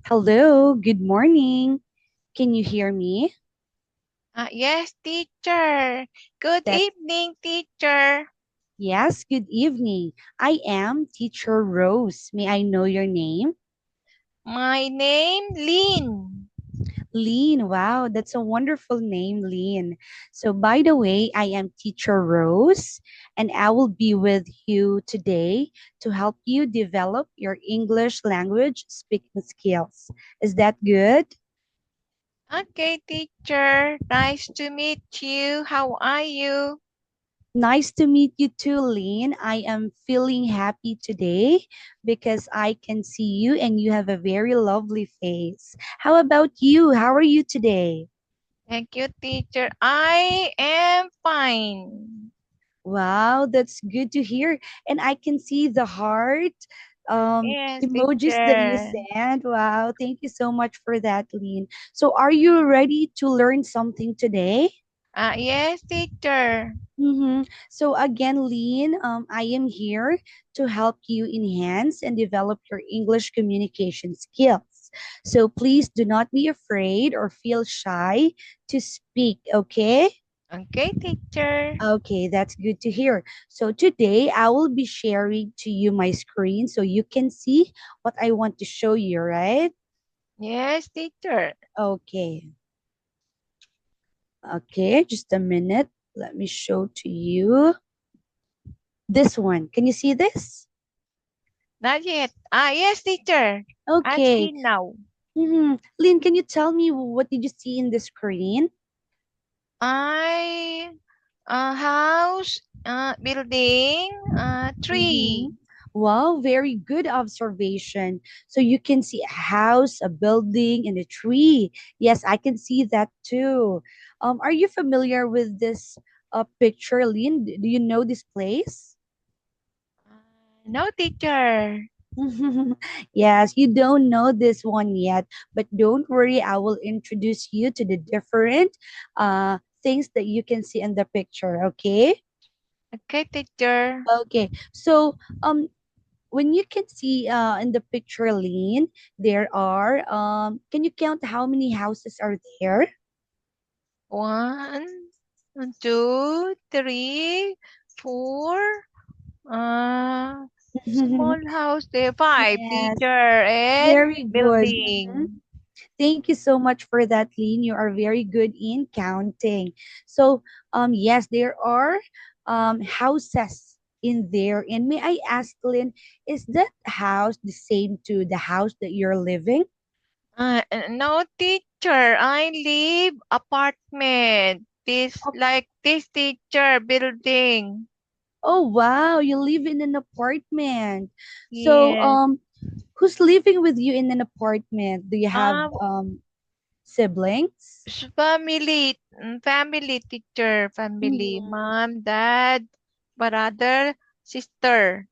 Hello, good morning. Can you hear me? Yes, teacher. Good That's evening, teacher. yes, good evening. I am Teacher Rose. May I know your name? My name Lynn. Lean. Wow, that's a wonderful name, Lean. So, by the way, I am Teacher Rose, and I will be with you today to help you develop your English language speaking skills. Is that good? Okay, teacher. Nice to meet you. How are you? Nice to meet you too, Lynn. I am feeling happy today because I can see you and you have a very lovely face. How about you? How are you today? Thank you, teacher. I am fine. Wow, that's good to hear. And I can see the heart Yes, emojis that you teacher. sent. Wow, thank you so much for that, Lynn. So, are you ready to learn something today? Yes, teacher. So again, Lean, I am here to help you enhance and develop your English communication skills. So please do not be afraid or feel shy to speak, okay? Okay, teacher. Okay, that's good to hear. So today I will be sharing to you my screen so you can see what I want to show you, right? Yes, teacher. Okay. Okay, just a minute. Let me show to you this one. Can you see this? Not yet. Yes, teacher. I Okay. see now. Lynn, can you tell me what did you see in the screen? I house, building, Mm-hmm. tree. Wow, very good observation. So you can see a house, a building, and a tree. Yes, I can see that too. Are you familiar with this picture, Lynn? Do you know this place? No, teacher. Yes, you don't know this one yet, but don't worry, I will introduce you to the different things that you can see in the picture, okay? Okay, teacher. Okay, so when you can see in the picture, Lean, there are can you count how many houses are there? One, two, three, four. Uh, Small house there. Five, Yes, teacher, and very good. building. Thank you so much for that, Lean. You are very good in counting. So, yes, there are houses in there. And may I ask, Lynn, is that house the same to the house that you're living? No, teacher. I live apartment. Oh, This teacher building. oh, wow, you live in an apartment. So, Yes. who's living with you in an apartment? Do you have Uh, siblings? Family, family teacher, family, Mhm. mom, dad, brother, sister.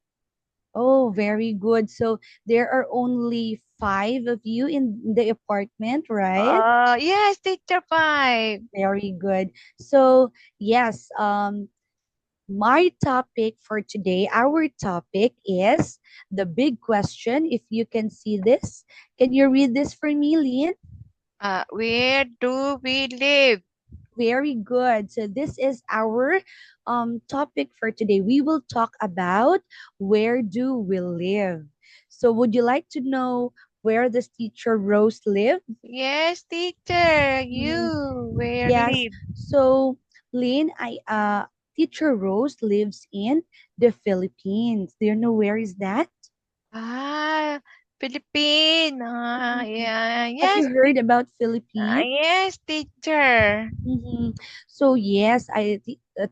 Oh, very good. So there are only five of you in the apartment, right? Yes, teacher five. Very good. So yes, my topic for today, our topic is the big question. If you can see this, can you read this for me, Lean? Where do we live? Very good. So this is our topic for today. We will talk about where do we live. So would you like to know where this teacher Rose live? Yes, teacher. Mhm. You where Yes. live? So Lynn, I teacher Rose lives in the Philippines. Do you know where is that? Ah, Philippine. Mhm. Yeah, Have you heard about Philippines? yes, teacher. So yes,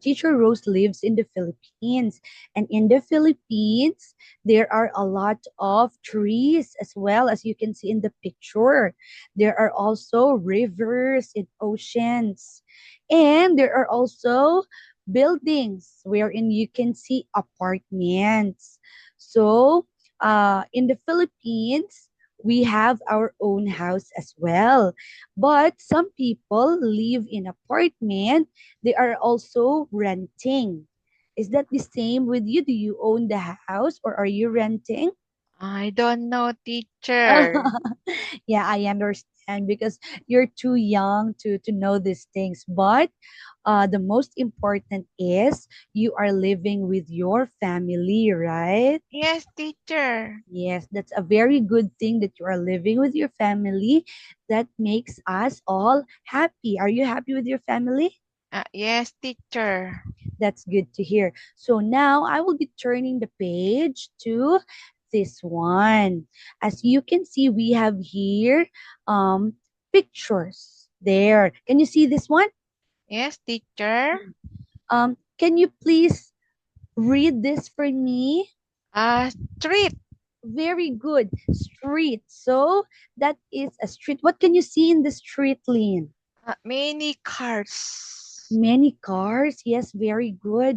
teacher Rose lives in the Philippines, and in the Philippines there are a lot of trees as well as you can see in the picture. There are also rivers and oceans, and there are also buildings wherein you can see apartments. So, in the Philippines. We have our own house as well, but some people live in apartment. They are also renting. Is that the same with you? Do you own the house or are you renting? I don't know, teacher. Yeah, I understand because you're too young to know these things. But the most important is you are living with your family, right? Yes, teacher. Yes, that's a very good thing that you are living with your family. That makes us all happy. Are you happy with your family? Yes, teacher. That's good to hear. So now I will be turning the page to this one. As you can see, we have here pictures. There. Can you see this one? Yes, teacher. Can you please read this for me? Street. Very good. Street. So that is a street. What can you see in the street, Lynn? Many cars. Many cars. Yes, very good.